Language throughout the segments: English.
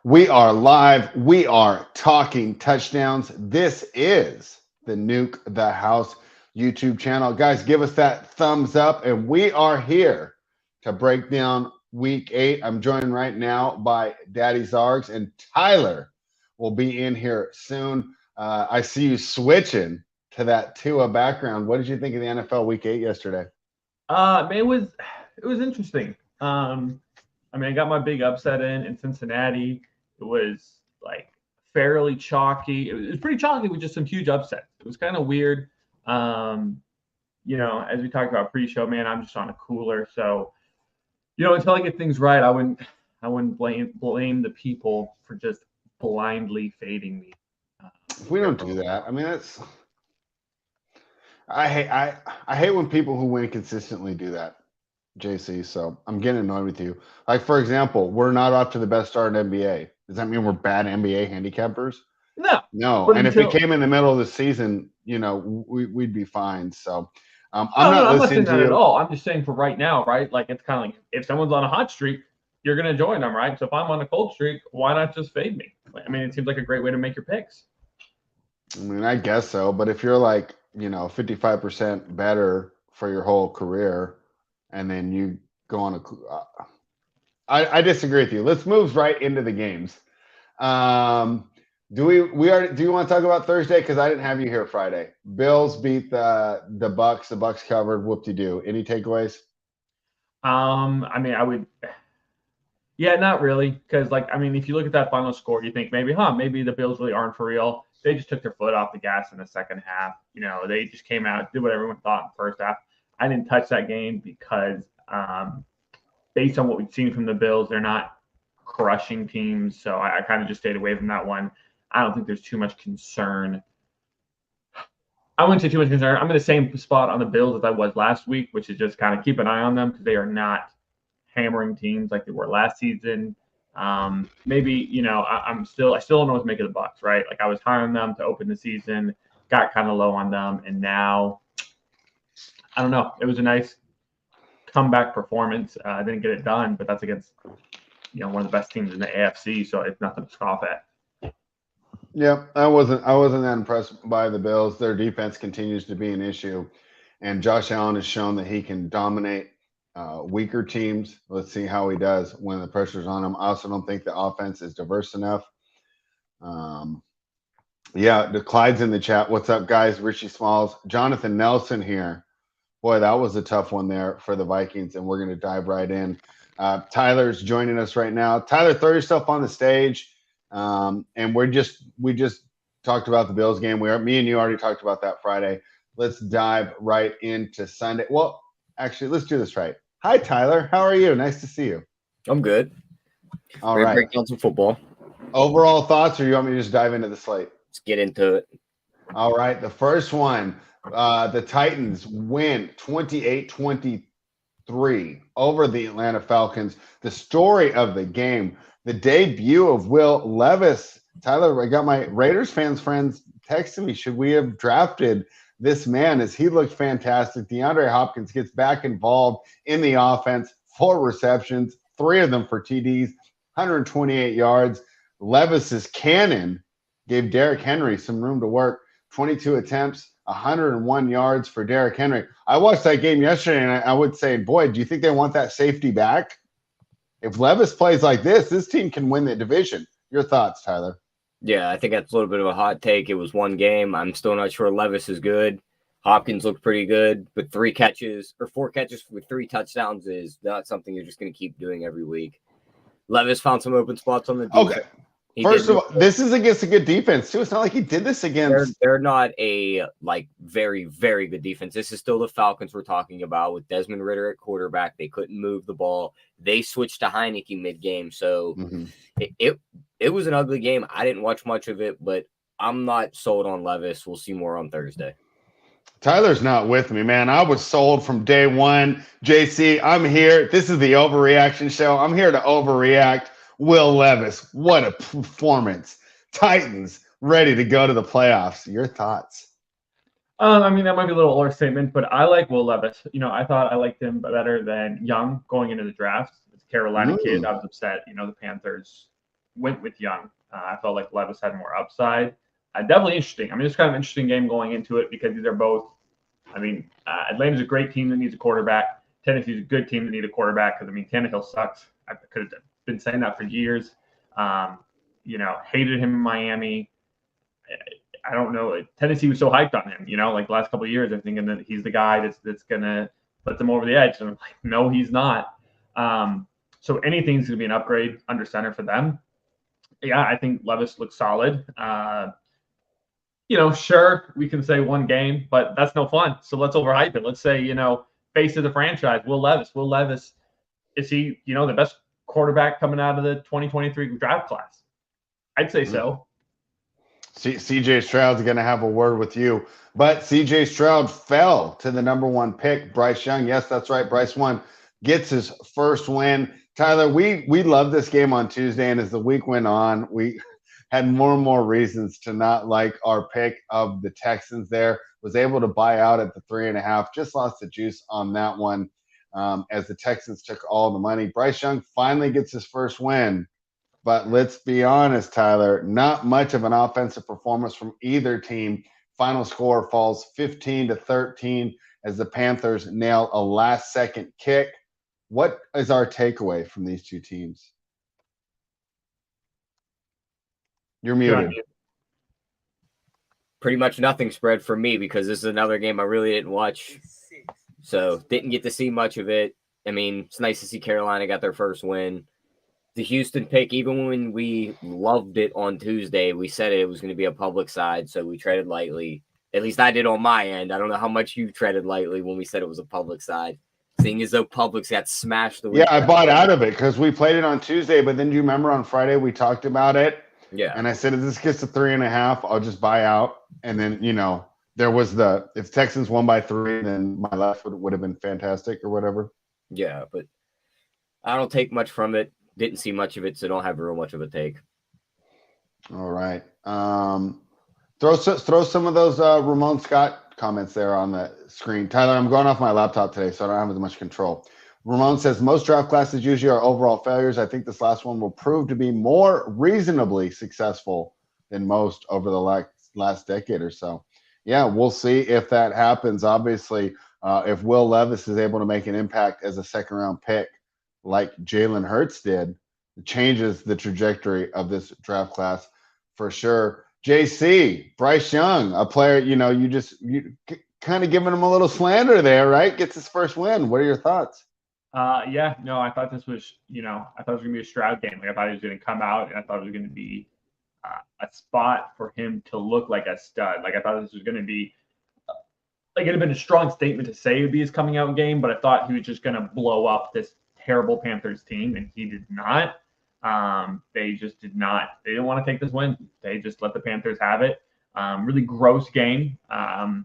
We are live. We are talking touchdowns. This is the Nuke the House YouTube channel. Guys, give us that thumbs up. And we are here to break down week 8. I'm joined right now by Daddy Zargs, and Tyler will be in here soon. I see you switching to that Tua background. What did you think of the NFL week 8 yesterday? Man, it was interesting. I got my big upset in Cincinnati. It was like fairly chalky. It was pretty chalky with just some huge upsets. It was kind of weird. As we talked about pre-show, man, I'm just on a cooler. So, until I get things right, I wouldn't blame the people for just blindly fading me. We don't do that. I mean, that's I hate when people who win consistently do that, JC. So I'm getting annoyed with you. Like, for example, we're not off to the best start in NBA. Does that mean we're bad NBA handicappers? No. And if it came in the middle of the season, we'd be fine. So I'm not saying that at all. I'm just saying for right now, right? Like, it's kind of like if someone's on a hot streak, you're going to join them, right? So if I'm on a cold streak, why not just fade me? It seems like a great way to make your picks. I guess so. But if you're like, 55% better for your whole career, and then you go on I disagree with you. Let's move right into the games. Do you want to talk about Thursday? Because I didn't have you here Friday. Bills beat the Bucks. The Bucks covered. Whoop-de-doo. Any takeaways? I would. Yeah, not really. Because if you look at that final score, you think maybe the Bills really aren't for real. They just took their foot off the gas in the second half. They just came out, did what everyone thought in the first half. I didn't touch that game because based on what we've seen from the Bills, they're not crushing teams. So I kind of just stayed away from that one. I don't think there's too much concern. I wouldn't say too much concern. I'm in the same spot on the Bills as I was last week, which is just kind of keep an eye on them because they are not hammering teams like they were last season. I still don't know what to make of the Bucks, right? Like, I was high on them to open the season, got kind of low on them, and now I don't know. It was a nice comeback performance. I didn't get it done, but that's against one of the best teams in the AFC, so it's nothing to scoff at. Yeah, I wasn't that impressed by the Bills. Their defense continues to be an issue, and Josh Allen has shown that he can dominate weaker teams. Let's see how he does when the pressure's on him. I also don't think the offense is diverse enough. The Clyde's in the chat. What's up, guys? Richie Smalls, Jonathan Nelson here. Boy, that was a tough one there for the Vikings, and we're going to dive right in. Tyler's joining us right now. Tyler, throw yourself on the stage. And we just talked about the Bills game. Me and you already talked about that Friday. Let's dive right into Sunday. Well, actually, let's do this right. Hi, Tyler. How are you? Nice to see you. I'm good. All right. Break down some football. Overall thoughts, or you want me to just dive into the slate? Let's get into it. All right. The first one, the Titans win 28-23 over the Atlanta Falcons. The story of the game, the debut of Will Levis. Tyler, I got my Raiders friends texting me, should we have drafted this man, as he looked fantastic. DeAndre Hopkins gets back involved in the offense, 4 receptions, 3 of them for TDs, 128 yards. Levis's cannon gave Derrick Henry some room to work, 22 attempts, 101 yards for Derrick Henry. I watched that game yesterday, and I would say, boy, do you think they want that safety back? If Levis plays like this team can win the division. Your thoughts, Tyler? Yeah, I think that's a little bit of a hot take. It was one game. I'm still not sure Levis is good. Hopkins looked pretty good, but 4 catches with 3 touchdowns is not something you're just going to keep doing every week. Levis found some open spots on the defense. Okay. First of all, this is against a good defense, too. It's not like he did this against. They're not a very, very good defense. This is still the Falcons we're talking about with Desmond Ridder at quarterback. They couldn't move the ball. They switched to Heineke mid-game. So it was an ugly game. I didn't watch much of it, but I'm not sold on Levis. We'll see more on Thursday. Tyler's not with me, man. I was sold from day one. JC, I'm here. This is the overreaction show. I'm here to overreact. Will Levis, what a performance. Titans ready to go to the playoffs. Your thoughts? That might be a little overstatement, but I like Will Levis. I thought I liked him better than Young going into the draft. It's a Carolina kid. I was upset. The Panthers, went with Young. I felt like Levis had more upside. Definitely interesting. I mean, it's kind of an interesting game going into it because these are both. I mean, Atlanta's a great team that needs a quarterback. Tennessee's a good team that needs a quarterback because, I mean, Tannehill sucks. I could have been saying that for years. Hated him in Miami. I don't know. Tennessee was so hyped on him, like the last couple of years. They're thinking that he's the guy that's going to put them over the edge. And I'm like, no, he's not. So anything's going to be an upgrade under center for them. Yeah, I think Levis looks solid. Sure, we can say one game, but that's no fun. So let's overhype it. Let's say, face of the franchise, Will Levis. Will Levis, is he, the best quarterback coming out of the 2023 draft class? I'd say so. CJ Stroud's going to have a word with you, but CJ Stroud fell to the number 1 pick, Bryce Young. Yes, that's right. Bryce gets his first win. Tyler, we loved this game on Tuesday, and as the week went on, we had more and more reasons to not like our pick of the Texans there. Was able to buy out at the 3.5. Just lost the juice on that one as the Texans took all the money. Bryce Young finally gets his first win. But let's be honest, Tyler, not much of an offensive performance from either team. Final score falls 15-13 as the Panthers nail a last-second kick. What is our takeaway from these two teams? You're muted. Pretty much nothing spread for me because this is another game I really didn't watch. So didn't get to see much of it. I mean, it's nice to see Carolina got their first win. The Houston pick, even when we loved it on Tuesday, we said it was going to be a public side, so we treaded lightly. At least I did on my end. I don't know how much you treaded lightly when we said it was a public side. Seeing as though Publix got smashed the week. Yeah, I bought out of it because we played it on Tuesday, but then do you remember on Friday we talked about it? Yeah. And I said, if this gets to 3.5, I'll just buy out. And then, there was if Texans won by 3, then my left would have been fantastic or whatever. Yeah, but I don't take much from it. Didn't see much of it, so don't have real much of a take. All right. Throw some of those Ramon Scott comments there on the screen. Tyler, I'm going off my laptop today, so I don't have as much control. Ramon says, most draft classes usually are overall failures. I think this last one will prove to be more reasonably successful than most over the last decade or so. Yeah, we'll see if that happens. Obviously, if Will Levis is able to make an impact as a second-round pick like Jalen Hurts did, it changes the trajectory of this draft class for sure. JC, Bryce Young, a player, you kind of giving him a little slander there, right? Gets his first win. What are your thoughts? I thought this was, I thought it was going to be a Stroud game. Like, I thought he was going to come out, and I thought it was going to be a spot for him to look like a stud. Like, I thought this was going to be, like, it had been a strong statement to say it would be his coming out game, but I thought he was just going to blow up this terrible Panthers team, and he did not. They just did not. They didn't want to take this win. They just let the Panthers have it. Really gross game. It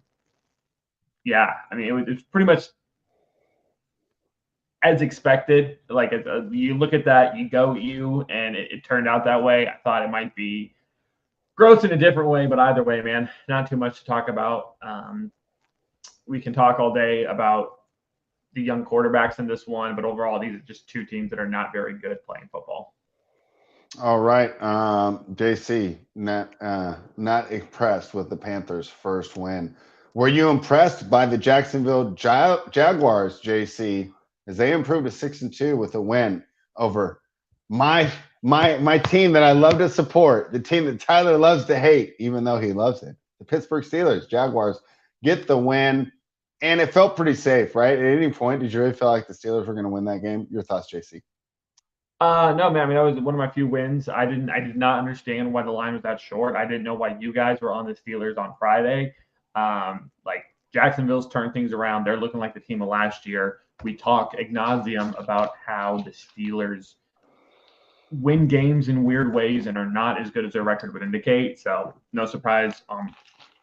was pretty much as expected. Like, you look at that, and it turned out that way. I thought it might be gross in a different way, but either way, man, not too much to talk about. We can talk all day about the young quarterbacks in this one, but overall, these are just two teams that are not very good playing football. All right, JC, not impressed with the Panthers' first win. Were you impressed by the Jacksonville Jaguars, JC, as they improved to 6-2 with a win over my team that I love to support, the team that Tyler loves to hate, even though he loves it? The Pittsburgh Steelers. Jaguars get the win. And it felt pretty safe, right? At any point, did you really feel like the Steelers were going to win that game? Your thoughts, JC? No, man. I mean, that was one of my few wins. I did not understand why the line was that short. I didn't know why you guys were on the Steelers on Friday. Jacksonville's turned things around. They're looking like the team of last year. We talk ad nauseum about how the Steelers win games in weird ways and are not as good as their record would indicate. So no surprise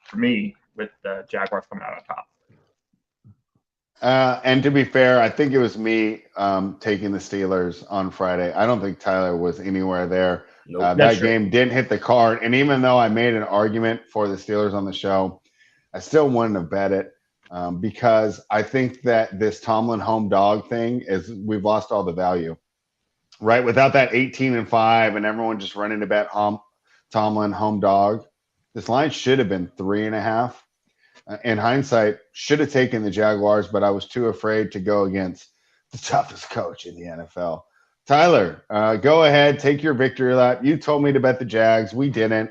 for me with the Jaguars coming out on top. And to be fair, I think it was me taking the Steelers on Friday. I don't think Tyler was anywhere there. Nope, that game didn't hit the card. And even though I made an argument for the Steelers on the show, I still wouldn't have bet it because I think that this Tomlin home dog thing we've lost all the value. right? Without that 18-5 and everyone just running to bet Tomlin home dog, this line should have been 3.5. In hindsight, should have taken the Jaguars, but I was too afraid to go against the toughest coach in the NFL. Tyler, go ahead, take your victory lap. You told me to bet the Jags. We didn't.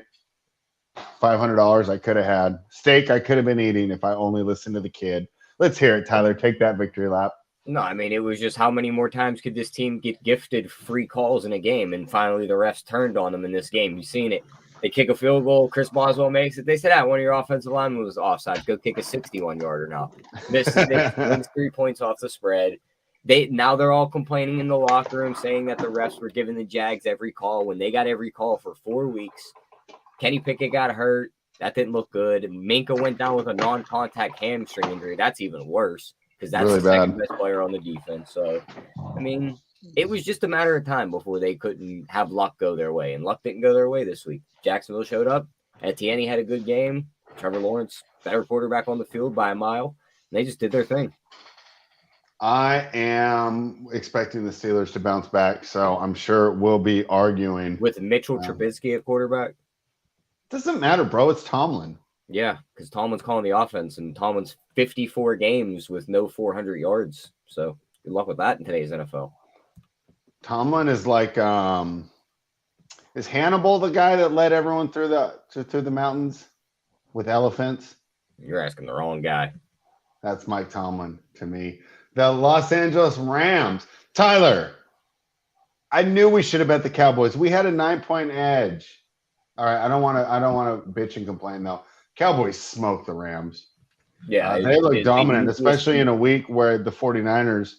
$500 I could have had. Steak I could have been eating if I only listened to the kid. Let's hear it, Tyler. Take that victory lap. No, I mean, it was just how many more times could this team get gifted free calls in a game? And finally, the refs turned on them in this game. You've seen it. They kick a field goal. Chris Boswell makes it. They said, one of your offensive linemen was offside. Go kick a 61-yarder now. They wins 3 points off the spread. Now they're all complaining in the locker room, saying that the refs were giving the Jags every call when they got every call for 4 weeks. Kenny Pickett got hurt. That didn't look good. Minka went down with a non-contact hamstring injury. That's even worse because that's really the second best player on the defense. So, I mean, it was just a matter of time before they couldn't have luck go their way, and luck didn't go their way this week. Jacksonville showed up. Etienne had a good game. Trevor Lawrence, better quarterback on the field by a mile. And they just did their thing. I am expecting the Steelers to bounce back, so I'm sure we'll be arguing. With Mitchell Trubisky at quarterback? Doesn't matter, bro. It's Tomlin. Yeah, because Tomlin's calling the offense, and Tomlin's 54 games with no 400 yards. So good luck with that in today's NFL. Tomlin is like is Hannibal the guy that led everyone through the mountains with elephants? You're asking the wrong guy. That's Mike Tomlin to me. The Los Angeles Rams. Tyler, I knew we should have bet the Cowboys. We had a 9-point edge. All right, I don't want to bitch and complain though. Cowboys smoked the Rams. Yeah, they look dominant, especially in a week where the 49ers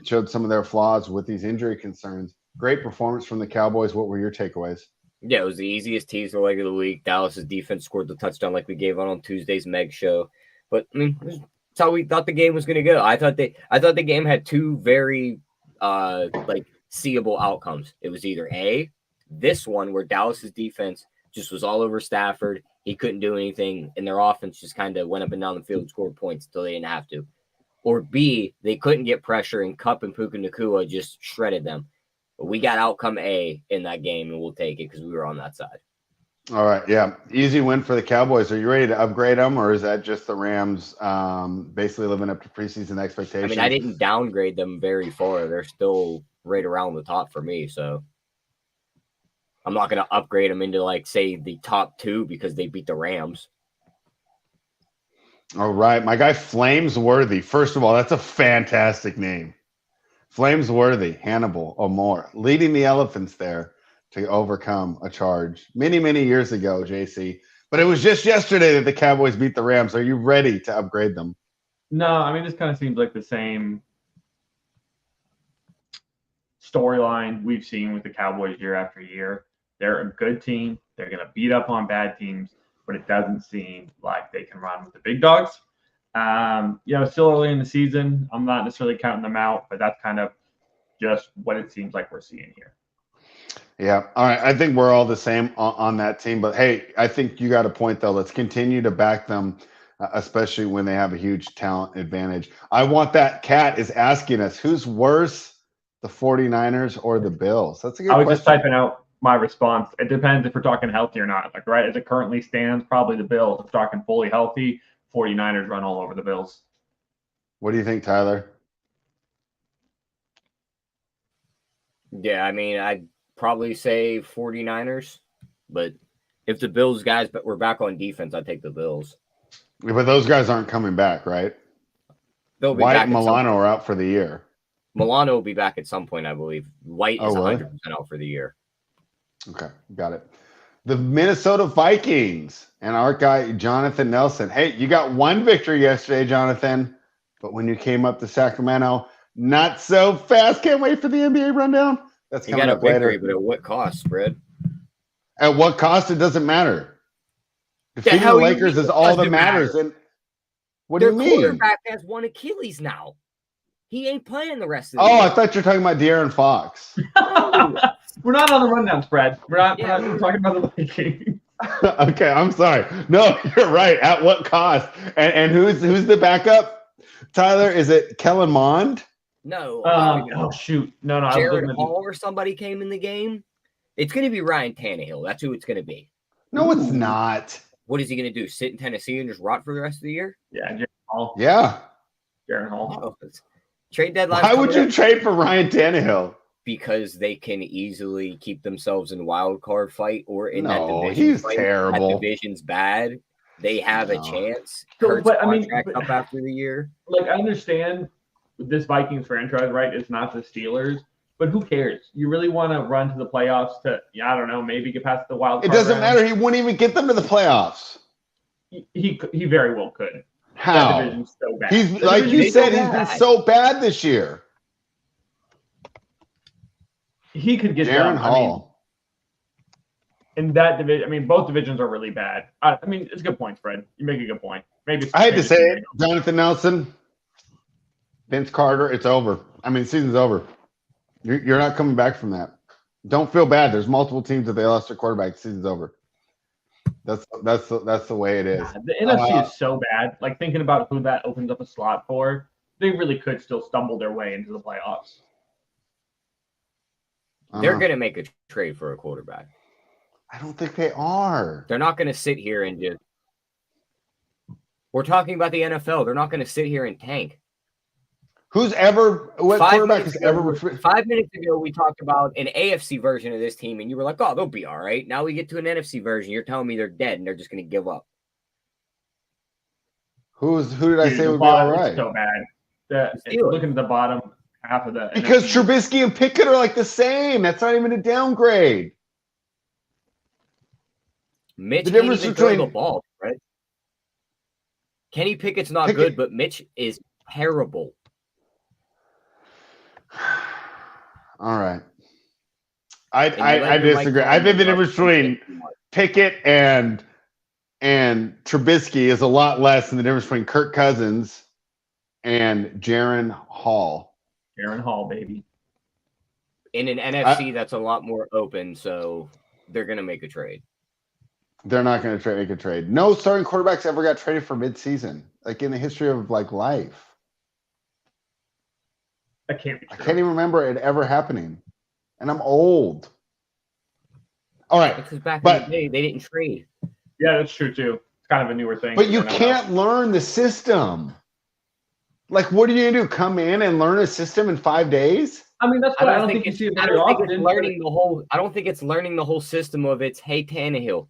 showed some of their flaws with these injury concerns. Great performance from the Cowboys. What were your takeaways? Yeah, it was the easiest teaser leg of the week. Dallas's defense scored the touchdown like we gave on Tuesday's Meg show. But I mean, that's how we thought the game was going to go. I thought the game had two very seeable outcomes. It was either this one where Dallas's defense just was all over Stafford. He couldn't do anything, and their offense just kind of went up and down the field and scored points until they didn't have to. Or B, they couldn't get pressure, and Kupp and Puka Nacua just shredded them. But we got outcome A in that game, and we'll take it because we were on that side. All right, yeah. Easy win for the Cowboys. Are you ready to upgrade them, or is that just the Rams basically living up to preseason expectations? I mean, I didn't downgrade them very far. They're still right around the top for me, so I'm not going to upgrade them into, say, the top 2 because they beat the Rams. All right. My guy, Flamesworthy. First of all, that's a fantastic name. Flamesworthy, Hannibal O'More, leading the Elephants there to overcome a charge many, many years ago, JC. But it was just yesterday that the Cowboys beat the Rams. Are you ready to upgrade them? No, I mean, this kind of seems like the same storyline we've seen with the Cowboys year after year. They're a good team. They're going to beat up on bad teams, but it doesn't seem like they can run with the big dogs. It's still early in the season. I'm not necessarily counting them out, but that's kind of just what it seems like we're seeing here. Yeah. All right. I think we're all the same on that team. But, hey, I think you got a point, though. Let's continue to back them, especially when they have a huge talent advantage. I want that cat is asking us, who's worse, the 49ers or the Bills? That's a good question. I was just typing out my response. It depends if we're talking healthy or not. Right as it currently stands, probably the Bills. If we're talking fully healthy, 49ers run all over the Bills. What do you think, Tyler? Yeah, I mean, I'd probably say 49ers, but if the Bills guys were back on defense, I'd take the Bills. Yeah, but those guys aren't coming back, right? They'll be White back and Milano are out for the year. Milano will be back at some point, I believe. White is 100% out for the year. Okay, got it. The Minnesota Vikings and our guy, Jonathan Nelson. Hey, you got one victory yesterday, Jonathan, but when you came up to Sacramento, not so fast. Can't wait for the NBA rundown. That's coming got a up later. victory, but at what cost, Fred? At what cost? It doesn't matter. Defeating the Lakers is all that matters. And what do you mean? Their quarterback has one Achilles now. He ain't playing the rest of the year. I thought you were talking about De'Aaron Fox. We're not on the rundown spread. We're talking about the Vikings. Okay, I'm sorry. No, you're right. At what cost? And who's the backup? Tyler, is it Kellen Mond? No. Oh shoot. No. I was Jared looking at Hall or somebody came in the game. It's going to be Ryan Tannehill. That's who it's going to be. No, it's not. What is he going to do? Sit in Tennessee and just rot for the rest of the year? Yeah, Jared Hall. Yeah. Jared Hall. Oh, trade deadline. Why would you trade for Ryan Tannehill? Because they can easily keep themselves in wild card fight or in that division. He's fight. terrible. That division's bad. They have a chance. So, but I mean, up after the year. Like, I understand this Vikings franchise, right? It's not the Steelers, but who cares? You really want to run to the playoffs to, I don't know, maybe get past the wild card. It doesn't matter. He wouldn't even get them to the playoffs. He very well could. How? That division's so bad. He's like you said, he's been so bad this year. He could get Jaron Hall. In that division, I mean, both divisions are really bad. I mean, it's a good point, Fred. You make a good point. Maybe I hate to say it, Jonathan Nelson, Vince Carter, it's over. I mean, the season's over. You're not coming back from that. Don't feel bad. There's multiple teams that they lost their quarterback. The season's over. That's the way it is. The NFC is so bad. Like, thinking about who that opens up a slot for, they really could still stumble their way into the playoffs. They're going to make a trade for a quarterback. I don't think they are. They're not going to sit here and just. We're talking about the NFL. They're not going to sit here and tank. What quarterback has ever? 5 minutes ago, we talked about an AFC version of this team, and you were like, "Oh, they'll be all right." Now we get to an NFC version. You're telling me they're dead and they're just going to give up. Who did I say would be all right? So bad. Looking at the bottom half of the. Because Trubisky and Pickett are like the same. That's not even a downgrade. Mitch can't even throw the ball, right? Kenny Pickett's not good, but Mitch is terrible. All right. I disagree. I think the difference between Pickett and Trubisky is a lot less than the difference between Kirk Cousins and Jaron Hall. Jaron Hall, baby. In an NFC that's a lot more open, so they're going to make a trade. They're not going to make a trade. No starting quarterbacks ever got traded for midseason, like in the history of life. That can't be true. I can't even remember it ever happening, and I'm old. All right, because back in the day they didn't trade. Yeah, that's true too. It's kind of a newer thing. But you can't learn the system. Like, what are you gonna do? Come in and learn a system in 5 days? I mean, that's why I don't think you see it very often. I don't think it's learning the whole system of it's, hey, Tannehill,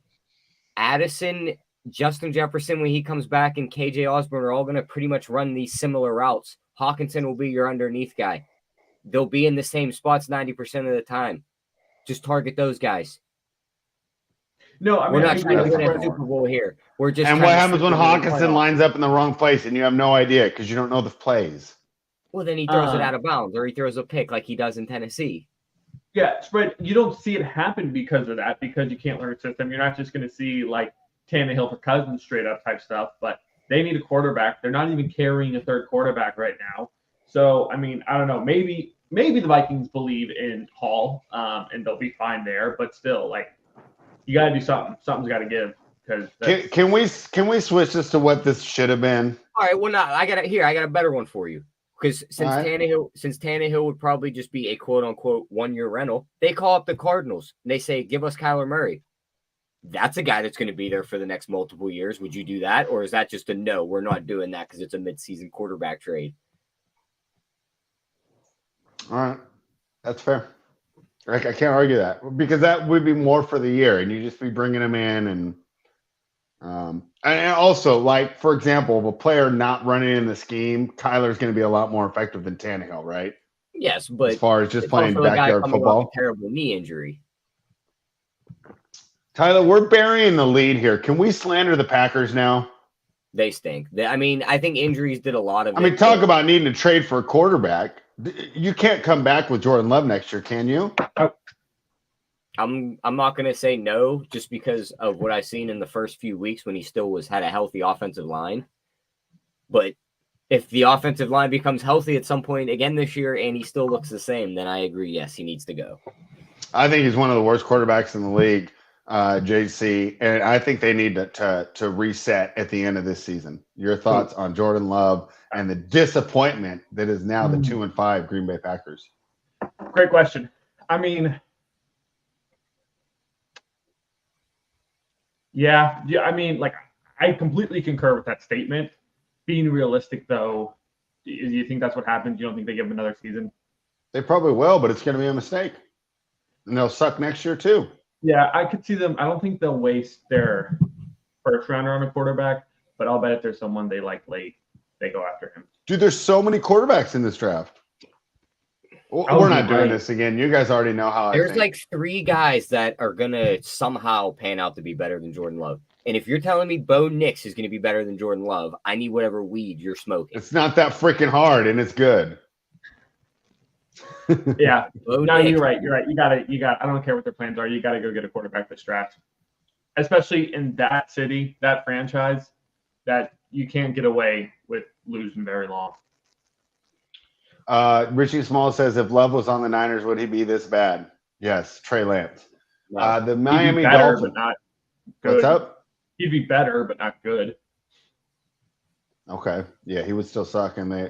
Addison, Justin Jefferson, when he comes back, and KJ Osborne are all going to pretty much run these similar routes. Hawkinson will be your underneath guy. They'll be in the same spots 90% of the time. Just target those guys. No, I mean, we're not trying to win a Super Bowl here. We're just. And what happens when Hawkinson lines up in the wrong place and you have no idea because you don't know the plays? Well, then he throws it out of bounds, or he throws a pick like he does in Tennessee. Yeah, spread. You don't see it happen because of that, because you can't learn a system. You're not just going to see like Tannehill for Cousins straight up type stuff, but they need a quarterback. They're not even carrying a third quarterback right now. So, I mean, I don't know. Maybe the Vikings believe in Hall, and they'll be fine there. But still, like, you got to do something. Something's got to give. Because can we switch this to what this should have been? All right. Well, no, I got a better one for you. Because since Tannehill would probably just be a quote unquote 1 year rental, they call up the Cardinals and they say, "Give us Kyler Murray." That's a guy that's going to be there for the next multiple years. Would you do that, or is that just a no? We're not doing that because it's a midseason quarterback trade. All right, that's fair. Like, I can't argue that, because that would be more for the year, and you just be bringing him in, and also, like, for example, if a player not running in the scheme, Kyler's going to be a lot more effective than Tannehill, right? Yes, but as far as just playing backyard football, off a terrible knee injury. Tyler, we're burying the lead here. Can we slander the Packers now? They stink. I think injuries did a lot of it. I mean, talk about needing to trade for a quarterback. You can't come back with Jordan Love next year, can you? I'm not going to say no, just because of what I've seen in the first few weeks when he still had a healthy offensive line. But if the offensive line becomes healthy at some point again this year and he still looks the same, then I agree. Yes, he needs to go. I think he's one of the worst quarterbacks in the league. JC, and I think they need to reset at the end of this season. Your thoughts on Jordan Love and the disappointment that is now the 2-5 Green Bay Packers? Great question. I mean, yeah. I mean, like, I completely concur with that statement. Being realistic, though, do you think that's what happens? You don't think they give him another season? They probably will, but it's going to be a mistake. And they'll suck next year, too. Yeah, I could see them. I don't think they'll waste their first rounder on a quarterback, but I'll bet if there's someone they like late, they go after him. Dude, there's so many quarterbacks in this draft. We're not doing this again. You guys already know how There's like 3 guys that are going to somehow pan out to be better than Jordan Love. And if you're telling me Bo Nix is going to be better than Jordan Love, I need whatever weed you're smoking. It's not that freaking hard, and it's good. Yeah. No, you're right. You're right. You got I don't care what their plans are. You got to go get a quarterback this draft, especially in that city, that franchise, that you can't get away with losing very long. Richie Small says, if Love was on the Niners, would he be this bad? Yes, Trey Lance. No. The Miami better, Dolphins. But not good. What's up? He'd be better, but not good. Okay. Yeah, he would still suck, and I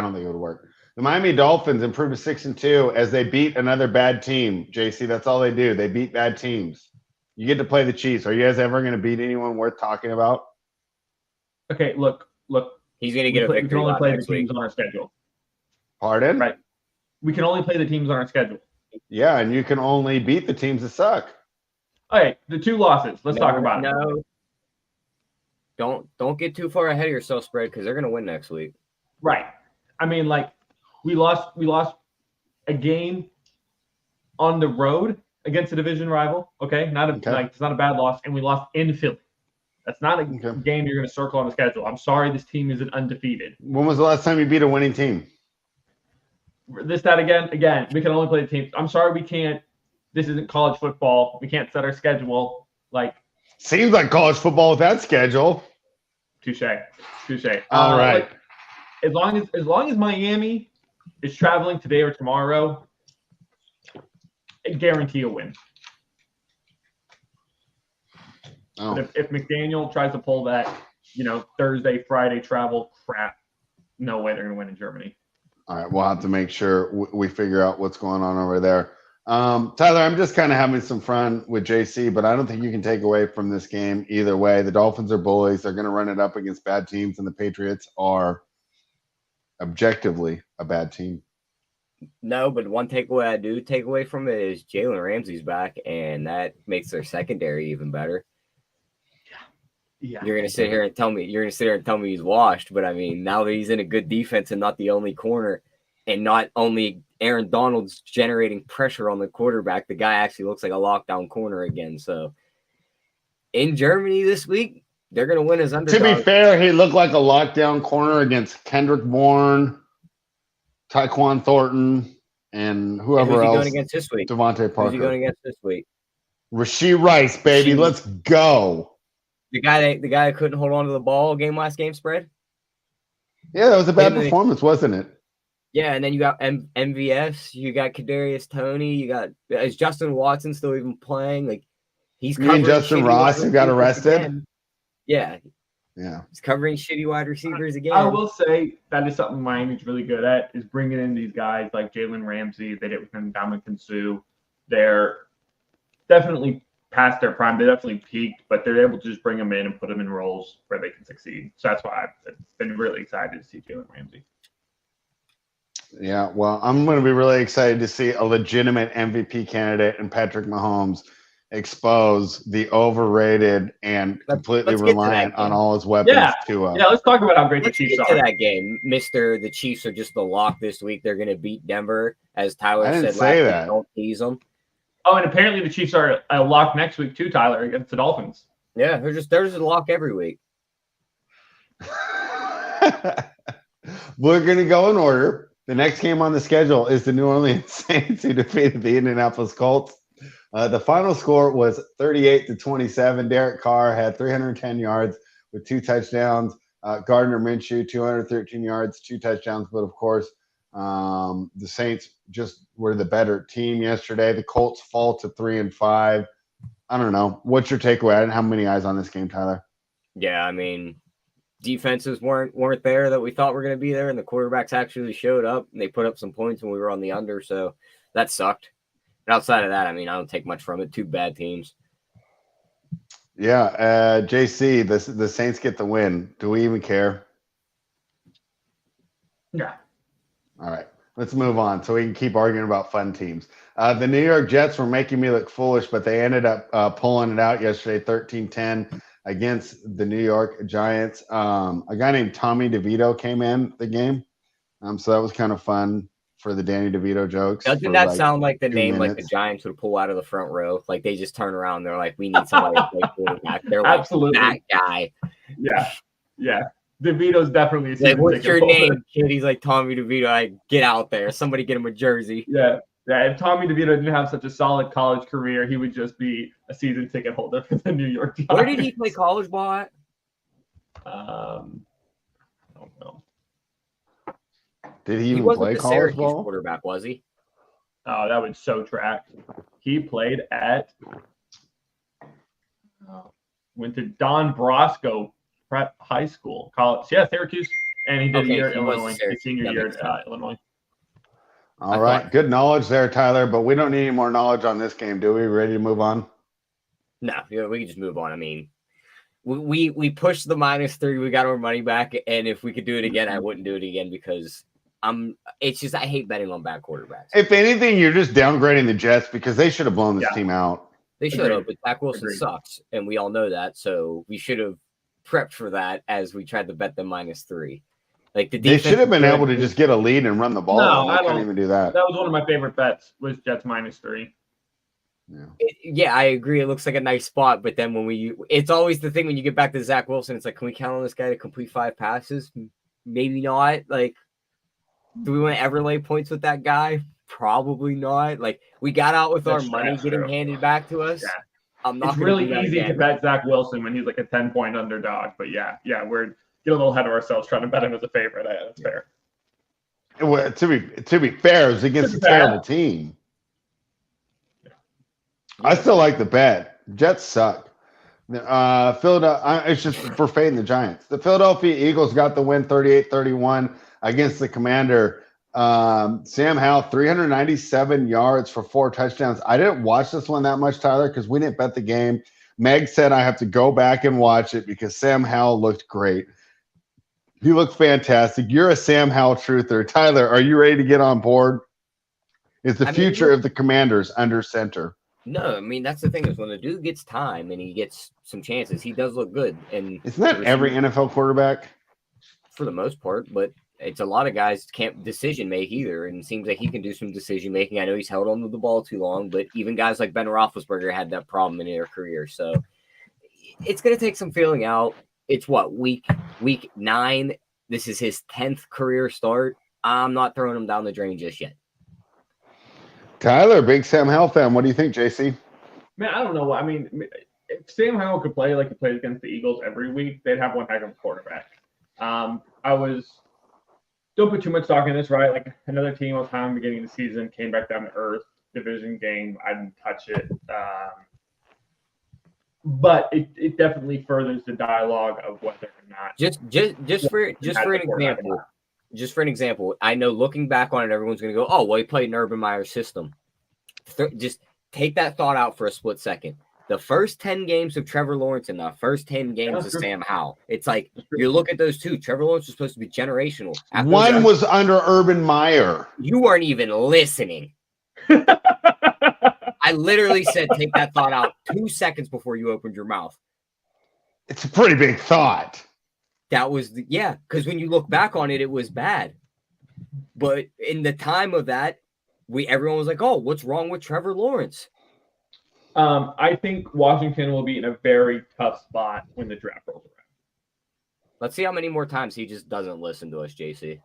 don't think it would work. The Miami Dolphins improved to 6-2 as they beat another bad team. JC, that's all they do. They beat bad teams. You get to play the Chiefs. Are you guys ever going to beat anyone worth talking about? Okay, look. He's going to get a victory. We can only play the teams on our schedule. Pardon? Right. We can only play the teams on our schedule. Yeah, and you can only beat the teams that suck. All right, the 2 losses. Let's talk about it. Don't get too far ahead of yourself, spread, because they're going to win next week. Right. I mean, like, we lost a game on the road against a division rival. Okay, it's not a bad loss, and we lost in Philly. That's not a game you're going to circle on the schedule. I'm sorry, this team isn't undefeated. When was the last time you beat a winning team? Again, we can only play the teams. I'm sorry, we can't. This isn't college football. We can't set our schedule. Like, seems like college football with that schedule. Touche. All right. Like, as long as Miami is traveling today or tomorrow, I guarantee a win. Oh. But if McDaniel tries to pull that, Thursday, Friday travel crap, no way they're going to win in Germany. All right, we'll have to make sure we figure out what's going on over there. Tyler, I'm just kind of having some fun with JC, but I don't think you can take away from this game either way. The Dolphins are bullies. They're going to run it up against bad teams, and the Patriots are objectively a bad team. No, but one takeaway I do take away from it is Jalen Ramsey's back, and that makes their secondary even better. Yeah. You're gonna sit here and tell me he's washed, but I mean, now that he's in a good defense and not the only corner, and not only Aaron Donald's generating pressure on the quarterback, the guy actually looks like a lockdown corner again. So in Germany this week, they're gonna win as underdog. To be fair, he looked like a lockdown corner against Kendrick Bourne, Tyquan Thornton, and whoever else. Who's he going against this week? Devontae Parker. Who's he going against this week? Rashee Rice, baby. Let's go. The guy that couldn't hold on to the ball last game spread? Yeah, that was a bad performance, wasn't it? Yeah, and then you got MVS, you got Kadarius Toney, is Justin Watson still even playing? Like, he's covering Justin Ross who got arrested. Again. Yeah. He's covering shitty wide receivers again. I will say that is something Miami's really good at, is bringing in these guys like Jalen Ramsey. They did with Ndamukong Suh. They're definitely past their prime. They definitely peaked, but they're able to just bring them in and put them in roles where they can succeed. So that's why I've been really excited to see Jalen Ramsey. Yeah, well, I'm going to be really excited to see a legitimate MVP candidate in Patrick Mahomes expose the overrated and completely reliant on all his weapons. Yeah, let's talk about how great the Chiefs are. To that game, The Chiefs are just the lock this week. They're going to beat Denver, as Tyler said last week. Don't tease them. Oh, and apparently the Chiefs are a lock next week too, Tyler, against the Dolphins. Yeah, they're just a lock every week. We're going to go in order. The next game on the schedule is the New Orleans Saints, who defeated the Indianapolis Colts. The final score was 38-27. Derek Carr had 310 yards with 2 touchdowns. Gardner Minshew, 213 yards, 2 touchdowns. But, of course, the Saints just were the better team yesterday. The Colts fall to 3-5. I don't know. What's your takeaway? I didn't have many eyes on this game, Tyler. Yeah, I mean, defenses weren't there that we thought were going to be there, and the quarterbacks actually showed up, and they put up some points when we were on the under, so that sucked. And outside of that, I mean, I don't take much from it. Two bad teams. Yeah, JC, the Saints get the win. Do we even care? Yeah. All right, let's move on so we can keep arguing about fun teams. The New York Jets were making me look foolish, but they ended up pulling it out yesterday, 13-10 against the New York Giants. A guy named Tommy DeVito came in the game, so that was kind of fun for the Danny DeVito jokes. Doesn't that sound like the name like the Giants would pull out of the front row? Like they just turn around, they're like, we need somebody to play quarterback. They're like, absolutely that guy. Yeah. DeVito's definitely a like, what's your name, kid? He's like, Tommy DeVito. Like, get out there. Somebody get him a jersey. Yeah. If Tommy DeVito didn't have such a solid college career, he would just be a season ticket holder for the New York Giants. Where did he play college ball at? I don't know. Did he even play college ball? Quarterback, was he? Oh, that would so track. He played at went to Don Brosco Prep High School, college. Yeah, Syracuse, and he did a year at Illinois. His senior year at Illinois. All right, good knowledge there, Tyler. But we don't need any more knowledge on this game, do we? Ready to move on? No, we can just move on. I mean, we pushed the -3. We got our money back, and if we could do it again, I wouldn't do it again because it's just I hate betting on bad quarterbacks. If anything, you're just downgrading the Jets because they should have blown this team out. They should have, but Zach Wilson sucks, and we all know that. So we should have prepped for that as we tried to bet them -3. Like they should have been able to just get a lead and run the ball. No, I couldn't even do that. That was one of my favorite bets. Was Jets -3. Yeah, I agree. It looks like a nice spot, but then it's always the thing when you get back to Zach Wilson. It's like, can we count on this guy to complete 5 passes? Maybe not. Like, do we want to ever lay points with that guy? Probably not. Like, we got out with our money getting handed back to us. Yeah. I'm not. It's really easy to bet Zach Wilson when he's like a 10-point underdog. But yeah, we're getting a little ahead of ourselves trying to bet him as a favorite. That's fair. Well, to be fair, it was against a terrible team. I still like the bet. Jets suck. Philadelphia. It's just for fading the Giants. The Philadelphia Eagles got the win 38-31 against the Commander. Sam Howell, 397 yards for 4 touchdowns. I didn't watch this one that much, Tyler, because we didn't bet the game. Meg said I have to go back and watch it because Sam Howell looked great. He looked fantastic. You're a Sam Howell truther. Tyler, are you ready to get on board? Is the future of the Commanders under center? No, I mean, that's the thing is when the dude gets time and he gets some chances, he does look good. And isn't that every NFL quarterback? For the most part, but it's a lot of guys can't decision make either. And it seems like he can do some decision making. I know he's held on to the ball too long, but even guys like Ben Roethlisberger had that problem in their career. So it's going to take some feeling out. It's week 9. This is his 10th career start. I'm not throwing him down the drain just yet. Tyler, big Sam Howell fan. What do you think, JC? Man, I don't know. I mean, if Sam Howell could play like he plays against the Eagles every week, they'd have one heck of a quarterback. Don't put too much stock in this, right? Like another team was high in the beginning of the season, came back down to earth, division game. I didn't touch it. But it definitely furthers the dialogue of whether or not. Just for an example, I know looking back on it, everyone's going to go, "Oh, well, he played in Urban Meyer's system." Just take that thought out for a split second. The first 10 games of Trevor Lawrence and the first 10 games of Sam Howell. It's like you look at those two. Trevor Lawrence was supposed to be generational. One was under Urban Meyer. You weren't even listening. I literally said, take that thought out 2 seconds before you opened your mouth. It's a pretty big thought. That was, because when you look back on it, it was bad. But in the time of that, everyone was like, oh, what's wrong with Trevor Lawrence? I think Washington will be in a very tough spot when the draft rolls around. Let's see how many more times he just doesn't listen to us, JC.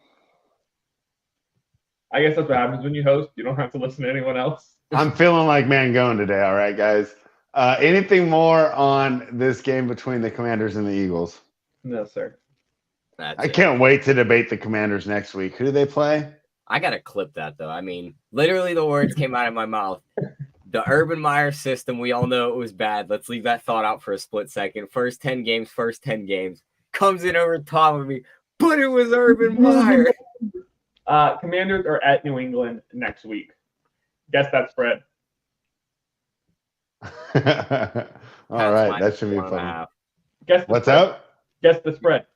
I guess that's what happens when you host. You don't have to listen to anyone else. I'm feeling like Mangone today. All right, guys. Anything more on this game between the Commanders and the Eagles? No, sir. I can't wait to debate the Commanders next week. Who do they play? I got to clip that, though. I mean, literally the words came out of my mouth. The Urban Meyer system, we all know it was bad. Let's leave that thought out for a split second. First 10 games. Comes in over top of me. But it was Urban Meyer. Commanders are at New England next week. Guess that spread. All right, that should be fun. What's up? Guess the spread.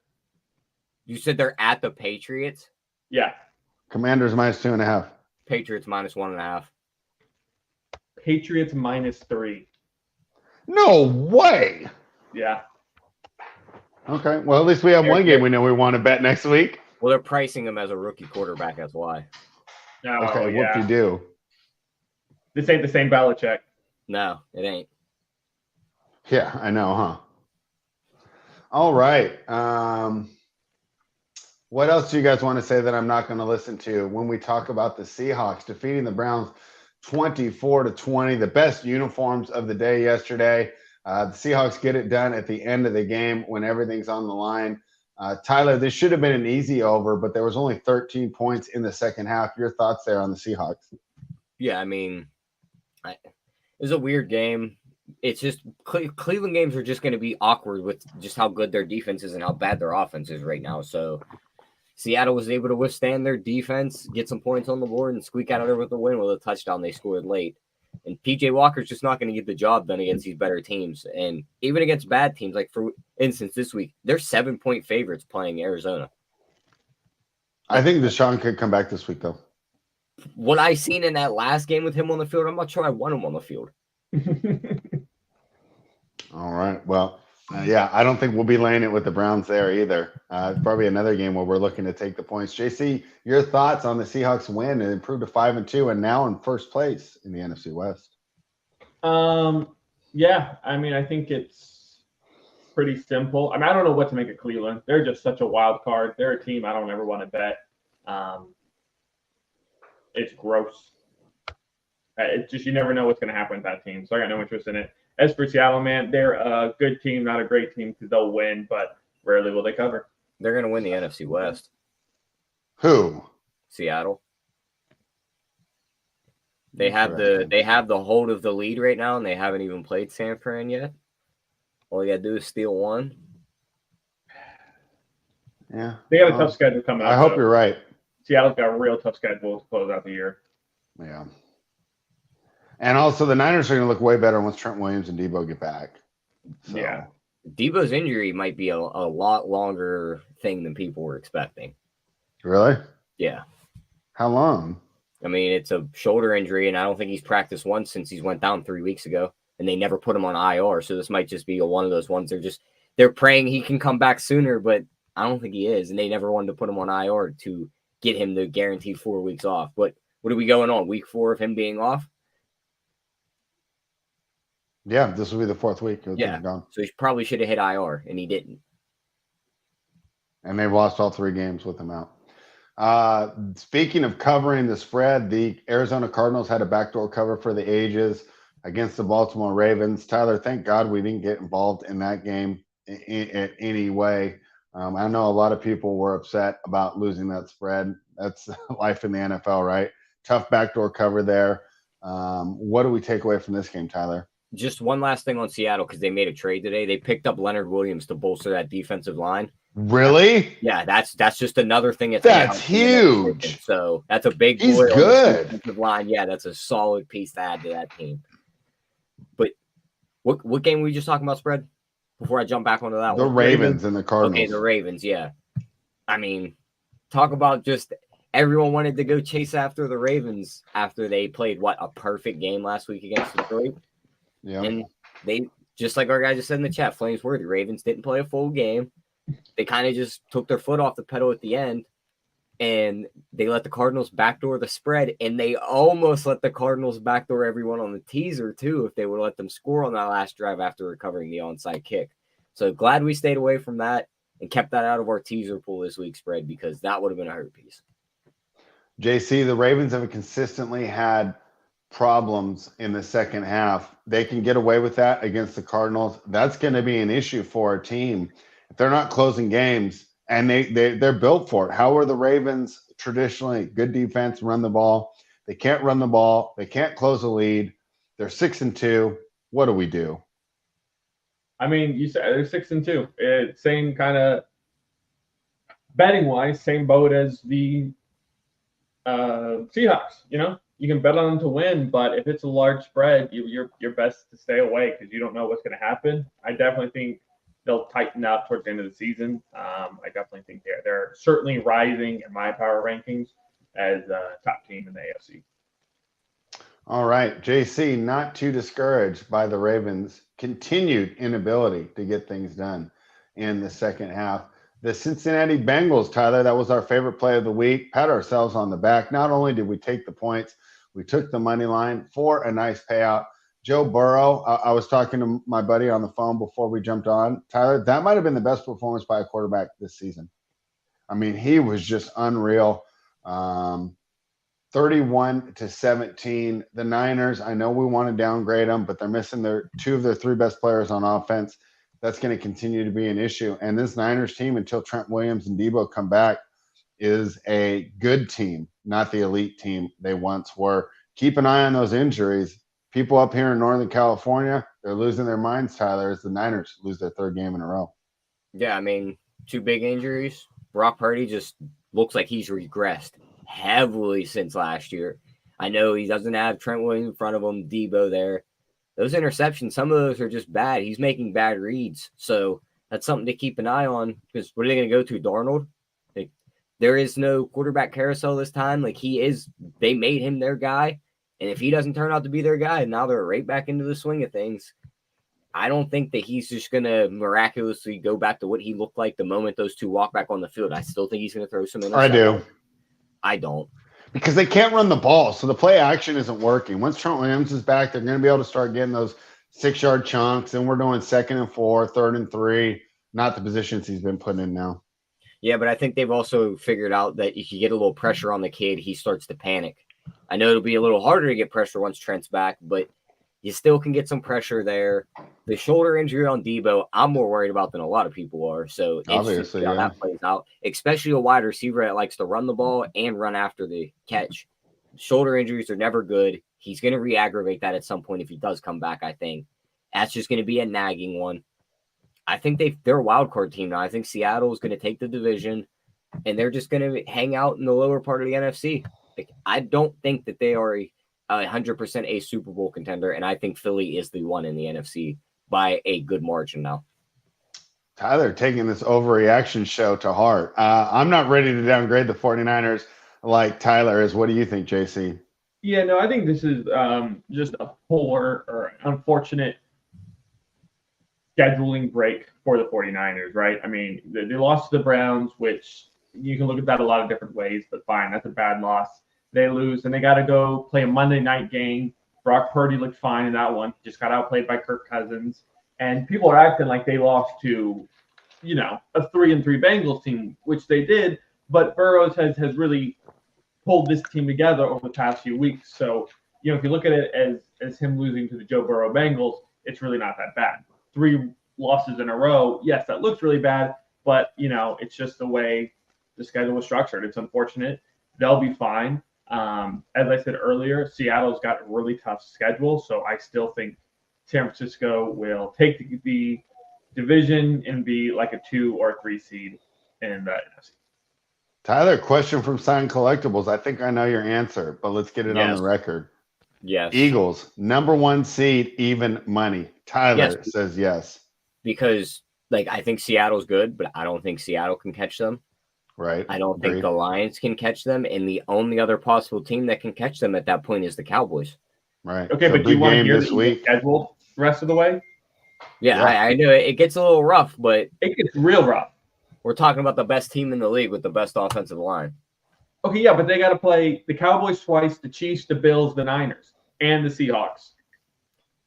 You said they're at the Patriots? Yeah. Commanders -2.5. Patriots -1.5. Patriots -3. No way. Yeah. Okay. Well, at least we have one game we know we want to bet next week. Well, they're pricing him as a rookie quarterback. That's why. Oh, okay. Yeah. What do you do? This ain't the same Belichick. No, it ain't. Yeah, I know, huh? All right. What else do you guys want to say that I'm not going to listen to when we talk about the Seahawks defeating the Browns 24-20, the best uniforms of the day yesterday? The Seahawks get it done at the end of the game when everything's on the line. Tyler, this should have been an easy over, but there was only 13 points in the second half. Your thoughts there on the Seahawks? Yeah, I mean, it was a weird game. It's just Cleveland games are just going to be awkward with just how good their defense is and how bad their offense is right now. So Seattle was able to withstand their defense, get some points on the board, and squeak out of there with a win with a touchdown they scored late. And P.J. Walker's just not going to get the job done against these better teams. And even against bad teams, like for instance this week, they're 7-point favorites playing Arizona. I think Deshaun could come back this week, though. What I seen in that last game with him on the field, I'm not sure I want him on the field. All right. Well, yeah, I don't think we'll be laying it with the Browns there either. Probably another game where we're looking to take the points. JC, your thoughts on the Seahawks win and improve to 5-2 and now in first place in the NFC West? Yeah, I mean, I think it's pretty simple. I mean, I don't know what to make of Cleveland. They're just such a wild card. They're a team I don't ever want to bet. It's gross. It's just you never know what's going to happen with that team. So I got no interest in it. As for Seattle, man, they're a good team, not a great team because they'll win, but rarely will they cover. They're going to win the NFC West. Who? Seattle. They have the hold of the lead right now, and they haven't even played San Fran yet. All you got to do is steal one. Yeah. They got a tough schedule coming up. I hope you're right. Seattle's got a real tough schedule to close out the year. Yeah. And also, the Niners are going to look way better once Trent Williams and Debo get back. So. Yeah. Debo's injury might be a lot longer thing than people were expecting. Really? Yeah. How long? I mean, it's a shoulder injury, and I don't think he's practiced once since he went down 3 weeks ago, and they never put him on IR. So this might just be one of those ones they're praying he can come back sooner, but I don't think he is, and they never wanted to put him on IR to get him the guaranteed 4 weeks off. But what are we going on? Week 4 of him being off? Yeah, this will be the 4th week. Yeah, so he probably should have hit IR, and he didn't. And they've lost all 3 games with him out. Speaking of covering the spread, the Arizona Cardinals had a backdoor cover for the ages against the Baltimore Ravens. Tyler, thank God we didn't get involved in that game in any way. I know a lot of people were upset about losing that spread. That's life in the NFL, right? Tough backdoor cover there. What do we take away from this game, Tyler? Just one last thing on Seattle, because they made a trade today. They picked up Leonard Williams to bolster that defensive line. Really? Yeah, that's just another thing. That's huge. So that's a big He's boy good. On the defensive line. Yeah, that's a solid piece to add to that team. But what game were we just talking about, spread? Before I jump back onto that one. The Ravens and the Cardinals. Okay, the Ravens, yeah. I mean, talk about just everyone wanted to go chase after the Ravens after they played, a perfect game last week against Detroit. Yeah. And they, just like our guy just said in the chat, Flames were, the Ravens didn't play a full game. They kind of just took their foot off the pedal at the end, and they let the Cardinals backdoor the spread, and they almost let the Cardinals backdoor everyone on the teaser, too, if they would let them score on that last drive after recovering the onside kick. So glad we stayed away from that and kept that out of our teaser pool this week, spread, because that would have been a hurt piece. JC, the Ravens have consistently had problems in the second half. They can get away with that against the Cardinals. That's going to be an issue for a team if they're not closing games, and they're built for it. How are the Ravens traditionally good defense, run the ball. They can't run the ball. They can't close a lead. They're 6-2. What do we do? I mean, you said they're 6-2. It's same kind of betting wise, same boat as the Seahawks. You can bet on them to win, but if it's a large spread, you're best to stay away because you don't know what's going to happen. I definitely think they'll tighten up towards the end of the season. I definitely think they're certainly rising in my power rankings as a top team in the AFC. All right, JC, not too discouraged by the Ravens' continued inability to get things done in the second half. The Cincinnati Bengals, Tyler, that was our favorite play of the week. Pat ourselves on the back. Not only did we take the points, we took the money line for a nice payout. Joe Burrow, I was talking to my buddy on the phone before we jumped on. Tyler, that might have been the best performance by a quarterback this season. I mean, he was just unreal. 31-17. The Niners, I know we want to downgrade them, but they're missing two of their three best players on offense. That's going to continue to be an issue. And this Niners team, until Trent Williams and Debo come back, is a good team, not the elite team they once were. Keep an eye on those injuries. People up here in Northern California, they're losing their minds, Tyler, as the Niners lose their third game in a row. Yeah, I mean, two big injuries. Brock Purdy just looks like he's regressed heavily since last year. I know he doesn't have Trent Williams in front of him, Debo there. Those interceptions, some of those are just bad. He's making bad reads. So that's something to keep an eye on because what are they going to go to, Darnold? Like, there is no quarterback carousel this time. They made him their guy. And if he doesn't turn out to be their guy, now they're right back into the swing of things. I don't think that he's just going to miraculously go back to what he looked like the moment those two walk back on the field. I still think he's going to throw some interceptions. I do. I don't. Because they can't run the ball, so the play action isn't working. Once Trent Williams is back, they're going to be able to start getting those 6-yard chunks, and we're doing 2nd and 4, 3rd and 3, not the positions he's been putting in now. Yeah, but I think they've also figured out that if you get a little pressure on the kid, he starts to panic. I know it'll be a little harder to get pressure once Trent's back, but you still can get some pressure there. The shoulder injury on Debo, I'm more worried about than a lot of people are. So obviously, how that plays out, especially a wide receiver that likes to run the ball and run after the catch. Shoulder injuries are never good. He's going to re-aggravate that at some point if he does come back, I think. That's just going to be a nagging one. I think they're a wild card team now. I think Seattle is going to take the division, and they're just going to hang out in the lower part of the NFC. I don't think that they are 100% a Super Bowl contender, and I think Philly is the one in the NFC by a good margin now. Tyler taking this overreaction show to heart. I'm not ready to downgrade the 49ers like Tyler is. What do you think, JC? Yeah, no, I think this is just a poor or unfortunate scheduling break for the 49ers, right? I mean, they lost to the Browns, which you can look at that a lot of different ways, but fine, that's a bad loss. They lose, and they got to go play a Monday night game. Brock Purdy looked fine in that one. Just got outplayed by Kirk Cousins. And people are acting like they lost to, a 3-3 Bengals team, which they did. But Burrows has really pulled this team together over the past few weeks. So, if you look at it as him losing to the Joe Burrow Bengals, it's really not that bad. 3 losses in a row, yes, that looks really bad. But, it's just the way the schedule was structured. It's unfortunate. They'll be fine. As I said earlier, Seattle's got a really tough schedule, so I still think San Francisco will take the division and be like a 2 or 3 seed in the NFC. Tyler, question from Sign Collectibles. I think I know your answer, but let's get it on the record. Yes. Eagles, number 1 seed, even money. Tyler says yes. Because, I think Seattle's good, but I don't think Seattle can catch them. Right. I don't think the Lions can catch them, and the only other possible team that can catch them at that point is the Cowboys. Right. Okay, so but do you want to hear the schedule the rest of the way? Yeah. I know it gets a little rough, but it gets real rough. We're talking about the best team in the league with the best offensive line. Okay, yeah, but they got to play the Cowboys twice, the Chiefs, the Bills, the Niners, and the Seahawks.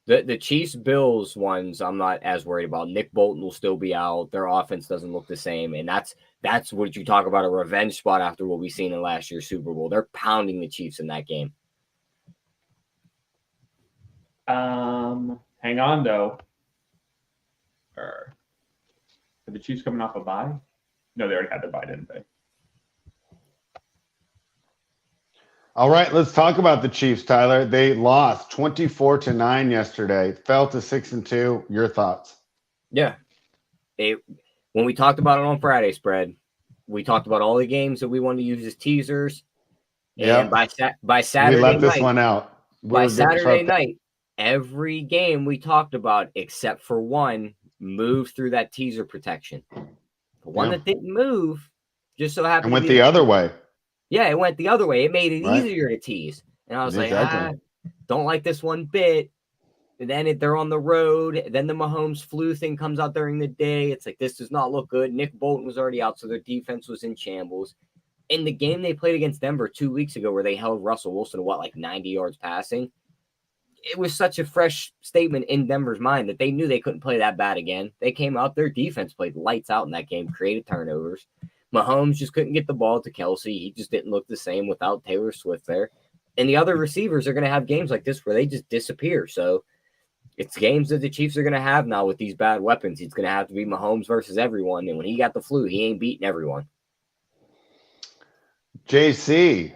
The Chiefs-Bills ones, I'm not as worried about. Nick Bolton will still be out. Their offense doesn't look the same, and that's what you talk about, a revenge spot after what we've seen in last year's Super Bowl. They're pounding the Chiefs in that game. Hang on, though. Are the Chiefs coming off a bye? No, they already had their bye, didn't they? All right, let's talk about the Chiefs, Tyler. They lost 24-9 yesterday, fell to 6-2. Your thoughts? Yeah. When we talked about it on Friday spread, we talked about all the games that we wanted to use as teasers. And by Saturday we left this night, one out. By Saturday night, every game we talked about, except for one, moved through that teaser protection. The one that didn't move just so happened and went the other way. Yeah, it went the other way. It made it easier to tease. And I was like, don't like this one bit. And then they're on the road. Then the Mahomes flu thing comes out during the day. It's like, this does not look good. Nick Bolton was already out, so their defense was in shambles. In the game they played against Denver 2 weeks ago where they held Russell Wilson to 90 yards passing, it was such a fresh statement in Denver's mind that they knew they couldn't play that bad again. They came out, their defense played lights out in that game, created turnovers. Mahomes just couldn't get the ball to Kelsey. He just didn't look the same without Taylor Swift there. And the other receivers are going to have games like this where they just disappear. So it's games that the Chiefs are going to have now with these bad weapons. It's going to have to be Mahomes versus everyone. And when he got the flu, he ain't beating everyone. JC,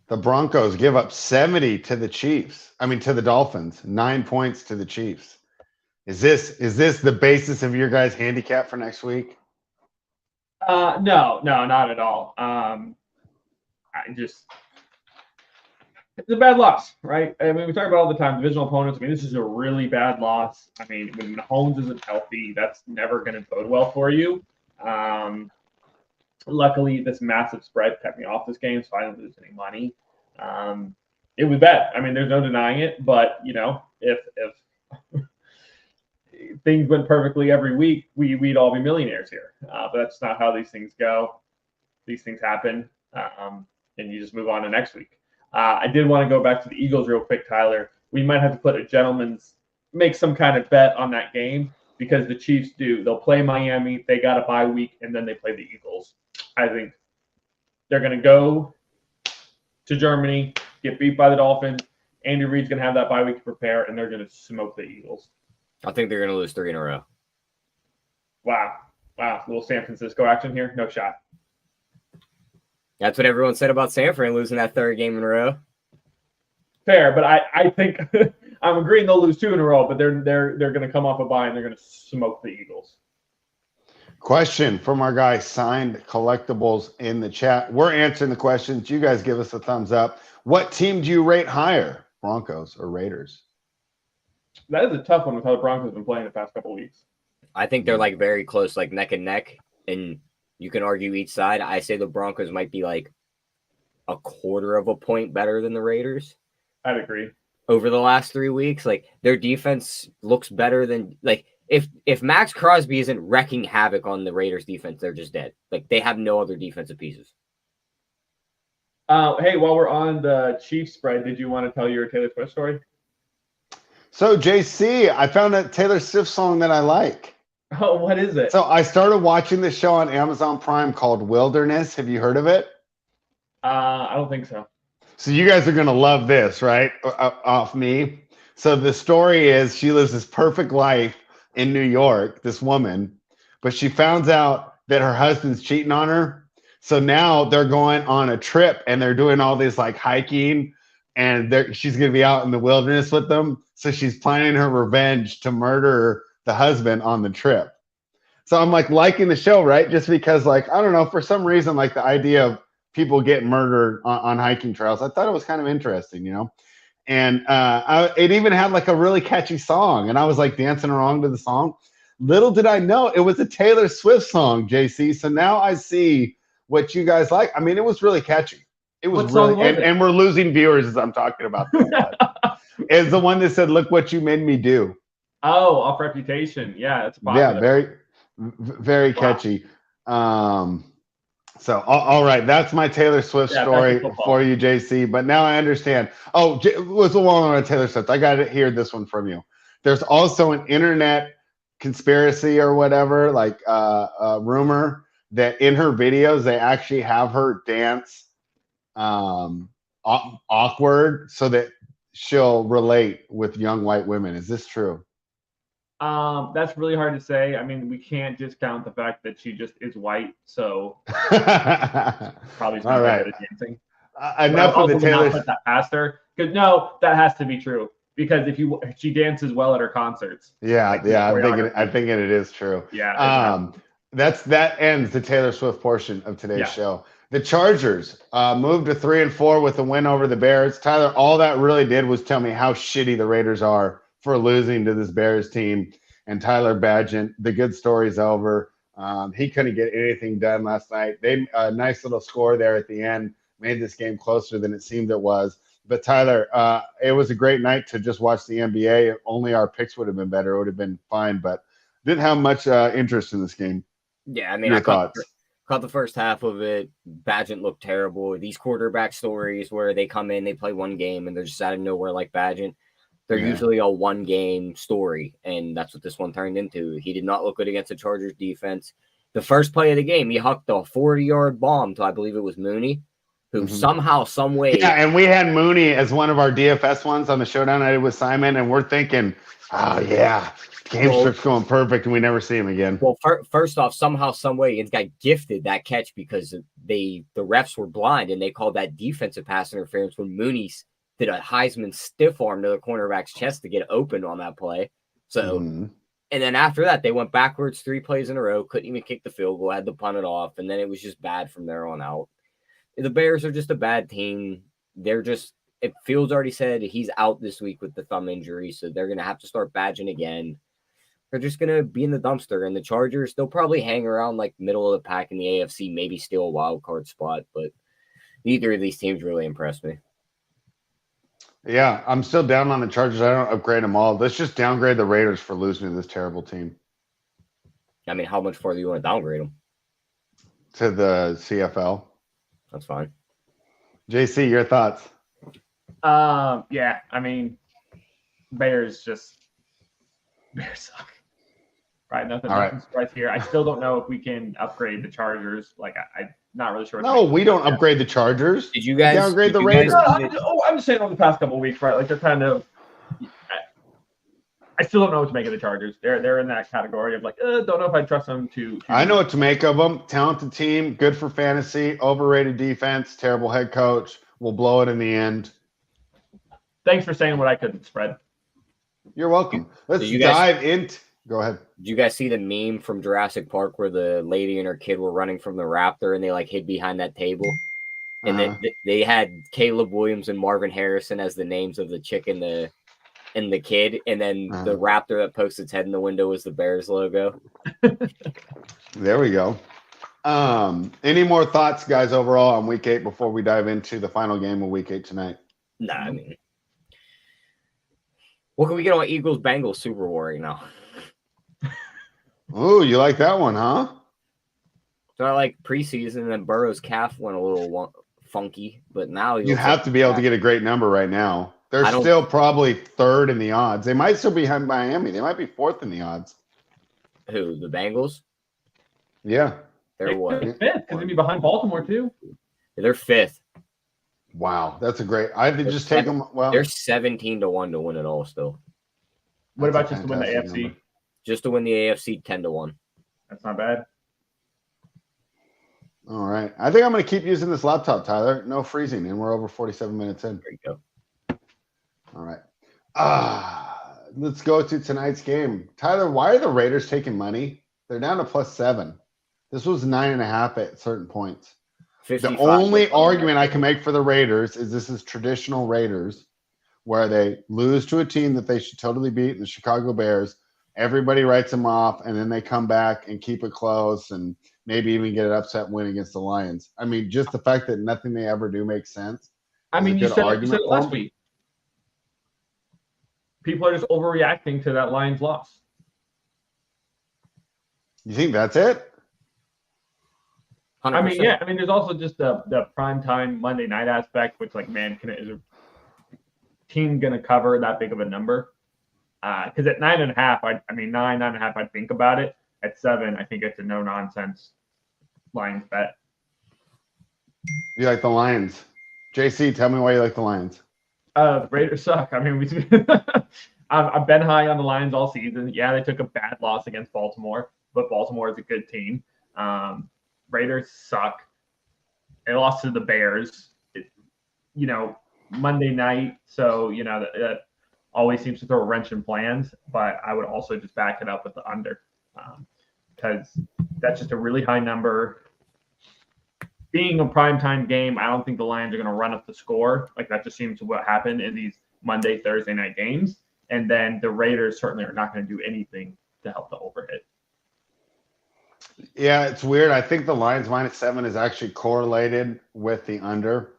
the Broncos give up 70 to the Chiefs. To the Dolphins. 9 points to the Chiefs. Is this the basis of your guys' handicap for next week? No, not at all. It's a bad loss, right? We talk about all the time, divisional opponents. This is a really bad loss. When Mahomes isn't healthy, that's never going to bode well for you. Luckily, this massive spread kept me off this game, so I didn't lose any money. It was bad. There's no denying it. But if things went perfectly every week, we'd all be millionaires here. But that's not how these things go. These things happen, and you just move on to next week. I did want to go back to the Eagles real quick, Tyler. We might have to make some kind of bet on that game because the Chiefs they'll play Miami. They got a bye week, and then they play the Eagles. I think they're going to go to Germany, get beat by the Dolphins. Andy Reid's going to have that bye week to prepare, and they're going to smoke the Eagles. I think they're going to lose 3 in a row. Wow. Little San Francisco action here. No shot. That's what everyone said about San Fran losing that 3rd game in a row. Fair, but I think I'm agreeing they'll lose 2 in a row, but they're going to come off a bye and they're going to smoke the Eagles. Question from our guy Signed Collectibles in the chat. We're answering the questions. You guys give us a thumbs up. What team do you rate higher, Broncos or Raiders? That is a tough one with how the Broncos have been playing the past couple of weeks. I think they're very close, neck and neck, and you can argue each side. I say the Broncos might be a quarter of a point better than the Raiders. I'd agree. Over the last 3 weeks, their defense looks better than if Max Crosby isn't wrecking havoc on the Raiders defense, they're just dead. They have no other defensive pieces. Hey, while we're on the Chiefs spread, did you want to tell your Taylor Swift story? So, JC, I found a Taylor Swift song that I like. Oh, what is it? So I started watching this show on Amazon Prime called Wilderness. Have you heard of it? I don't think so. So you guys are going to love this, right? Off me. So the story is she lives this perfect life in New York, this woman, but she finds out that her husband's cheating on her. So now they're going on a trip and they're doing all this hiking and she's going to be out in the wilderness with them. So she's planning her revenge to murder the husband on the trip. So I'm liking the show, right? Just because I don't know, for some reason, the idea of people getting murdered on hiking trails, I thought it was kind of interesting, And it even had a really catchy song. And I was dancing along to the song. Little did I know it was a Taylor Swift song, JC. So now I see what you guys like. It was really catchy. It was and we're losing viewers as I'm talking about this. It's the one that said, "Look what you made me do." Oh, Off Reputation. Yeah, it's popular. Yeah, very, very catchy. So, all right, that's my Taylor Swift story for you, JC. But now I understand. Oh, what's the one on Taylor Swift? I got to hear this one from you. There's also an internet conspiracy or whatever, rumor that in her videos they actually have her dance awkward so that she'll relate with young white women. Is this true? That's really hard to say. We can't discount the fact that she just is white, so probably not good at dancing. enough of the Taylor. Put that past her, because no, that has to be true. Because she dances well at her concerts. Yeah, I'm thinking it is true. Yeah. That ends the Taylor Swift portion of today's show. The Chargers moved to 3-4 with a win over the Bears. Tyler, all that really did was tell me how shitty the Raiders are for losing to this Bears team. And Tyler Badgett, the good story's over. He couldn't get anything done last night. They a nice little score there at the end made this game closer than it seemed it was. But Tyler, it was a great night to just watch the NBA. Only our picks would have been better. It would have been fine, but didn't have much interest in this game. Yeah, I mean, Your thoughts? Caught the first half of it. Badgett looked terrible. These quarterback stories where they come in, they play one game, and they're just out of nowhere like Badgett. They're usually a one-game story, and that's what this one turned into. He did not look good against the Chargers defense. The first play of the game, he hucked a 40-yard bomb to, I believe it was Mooney, who somehow, some way. Yeah, and we had Mooney as one of our DFS ones on the Showdown I did with Simon, and we're thinking, oh, yeah, game script's going perfect, and we never see him again. Well, first off, somehow, some way, it got gifted that catch because the refs were blind, and they called that defensive pass interference when Mooney did a Heisman stiff arm to the cornerback's chest to get open on that play. So, and then after that, they went backwards 3 plays in a row, couldn't even kick the field goal, had to punt it off, and then it was just bad from there on out. The Bears are just a bad team. They're just, if Fields already said he's out this week with the thumb injury, so they're going to have to start Badgett again. They're just going to be in the dumpster. And the Chargers, they'll probably hang around like middle of the pack in the AFC, maybe steal a wild card spot, but neither of these teams really impressed me. Yeah, I'm still down on the Chargers. I don't upgrade them all. Let's just downgrade the Raiders for losing to this terrible team. I mean, how much further do you want to downgrade them? To the CFL. That's fine. JC, your thoughts? Yeah, I mean, Bears suck. Right, nothing surprise here. I still don't know if we can upgrade the Chargers. Like, I'm not really sure. No, we don't upgrade the Chargers. Did you guys downgrade the Raiders? I'm just saying over the past couple of weeks, right? Like, they're kind of. I still don't know what to make of the Chargers. They're in that category of like, don't know if I trust them to. I know what to make of them. Talented team, good for fantasy, overrated defense, terrible head coach. We'll blow it in the end. Thanks for saying what I couldn't spread. You're welcome. Let's dive into. Go ahead. Did you guys see the meme from Jurassic Park where the lady and her kid were running from the raptor and they like hid behind that table? And then they had Caleb Williams and Marvin Harrison as the names of the chick and the kid, and then the raptor that pokes its head in the window was the Bears logo. There we go. Any more thoughts, guys, overall on Week 8 before we dive into the final game of Week 8 tonight? Nah, I mean, what can we get on Eagles-Bengals Super Bowl right now? Ooh, you like that one, huh? So I like preseason, and then Burrow's calf went a little funky, but now you have to be able to get a great number right now. They're still probably third in the odds. They might still be behind Miami. They might be fourth in the odds. Who, the Bengals? Yeah. They're what? Fifth, because they'd be behind Baltimore, too. They're fifth. Wow, that's a great. I did just take them. Well, they're 17-1 to win it all still. What about just to win the AFC? Number. Just to win the AFC, 10-1. That's not bad. All right. I think I'm going to keep using this laptop, Tyler. No freezing, and we're over 47 minutes in. There you go. All right. Let's go to tonight's game. Tyler, why are the Raiders taking money? They're down to +7. This was 9.5 at certain points. The only argument I can make for the Raiders is this is traditional Raiders, where they lose to a team that they should totally beat, the Chicago Bears. Everybody writes them off, and then they come back and keep it close and maybe even get an upset win against the Lions. I mean, just the fact that nothing they ever do makes sense. I mean, you said it last week. People are just overreacting to that Lions loss. You think that's it? 100%. I mean, yeah. I mean, there's also just the primetime Monday night aspect, which, like, man, is a team going to cover that big of a number? Because at 9.5, 9.5, I'd think about it. At 7, I think it's a no-nonsense Lions bet. You like the Lions. JC, tell me why you like the Lions. The Raiders suck. I mean, I've been high on the Lions all season. Yeah, they took a bad loss against Baltimore, but Baltimore is a good team. Raiders suck. They lost to the Bears. Monday night. So, that always seems to throw a wrench in plans. But I would also just back it up with the under because that's just a really high number. Being a primetime game, I don't think the Lions are going to run up the score. Like that just seems to what happened in these Monday, Thursday night games. And then the Raiders certainly are not going to do anything to help the overhit. Yeah, it's weird. I think the Lions -7 is actually correlated with the under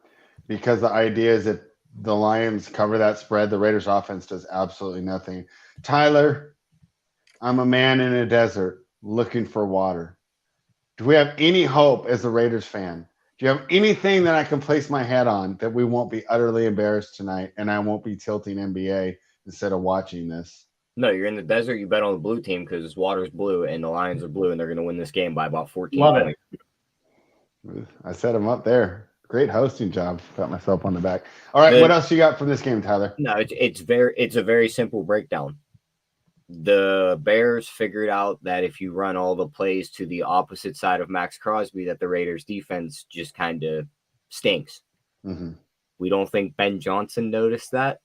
because the idea is that the Lions cover that spread. The Raiders offense does absolutely nothing. Tyler, I'm a man in a desert looking for water. Do we have any hope as a Raiders fan? Do you have anything that I can place my head on that we won't be utterly embarrassed tonight and I won't be tilting NBA instead of watching this? No, you're in the desert. You bet on the blue team because water's blue and the Lions are blue and they're going to win this game by about 14 Love points. it. I set him up there. Great hosting job. Pat myself on the back. All right, what else you got from this game, Tyler? No, it's a very simple breakdown. The Bears figured out that if you run all the plays to the opposite side of Max Crosby, that the Raiders defense just kind of stinks. Mm-hmm. We don't think Ben Johnson noticed that.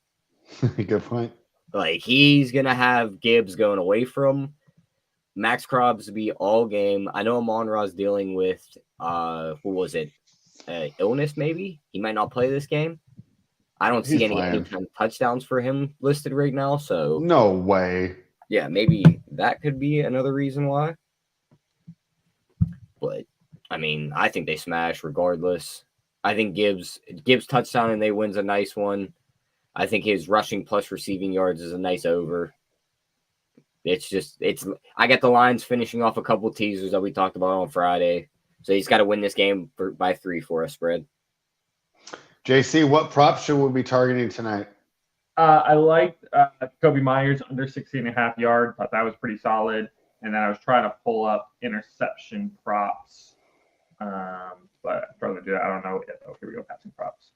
Good point. Like he's going to have Gibbs going away from Max Crosby all game. I know Amon-Ra's dealing with, illness maybe? He might not play this game. I don't see any touchdowns for him listed right now. So no way. Yeah, maybe that could be another reason why. But, I mean, I think they smash regardless. I think Gibbs touchdown and they wins a nice one. I think his rushing plus receiving yards is a nice over. I got the Lions finishing off a couple teasers that we talked about on Friday. So he's got to win this game by 3 for a spread. JC, what props should we be targeting tonight? I liked Kobe Myers under 16.5 yards. Thought that was pretty solid. And then I was trying to pull up interception props. But I'd probably do that. I don't know yet. Oh, here we go. Passing props.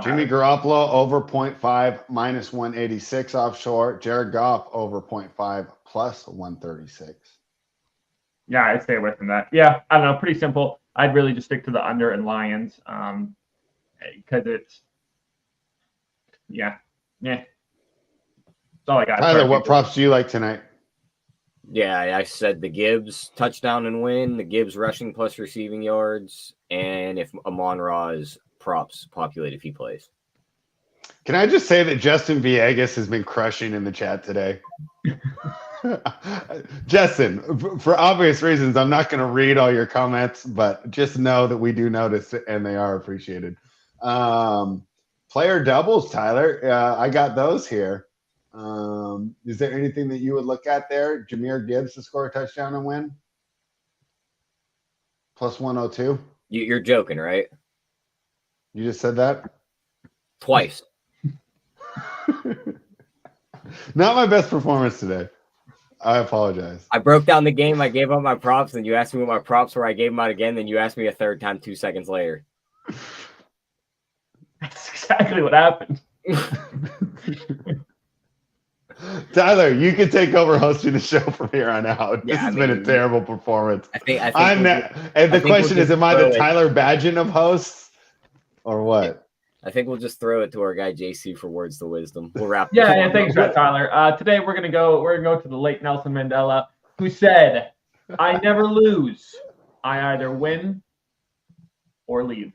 Jimmy Garoppolo over 0.5 minus 186 offshore. Jared Goff over 0.5 plus 136. Yeah, I'd stay away from that. Yeah, I don't know. Pretty simple. I'd really just stick to the under and Lions. Because it's, that's all I got. Tyler, what props do you like tonight? Yeah, I said the Gibbs touchdown and win, the Gibbs rushing plus receiving yards, and if Amon-Ra's props populate if he plays. Can I just say that Justin Villegas has been crushing in the chat today? Justin, for obvious reasons, I'm not going to read all your comments, but just know that we do notice and they are appreciated. Player doubles, Tyler. I got those here. Is there anything that you would look at there? Jahmyr Gibbs to score a touchdown and win? Plus 102? You're joking, right? You just said that? Twice. Not my best performance today. I apologize. I broke down the game. I gave up my props. Then you asked me what my props were. I gave them out again. Then you asked me a third time 2 seconds later. That's exactly what happened. Tyler, you can take over hosting the show from here on out. This has been a terrible performance. I think and the question is, am I the Tyler Badgen of hosts or what? I think we'll just throw it to our guy JC for words of wisdom. We'll wrap. Yeah, thanks for that, Tyler. Today we're gonna go to the late Nelson Mandela, who said, "I never lose. I either win or leave."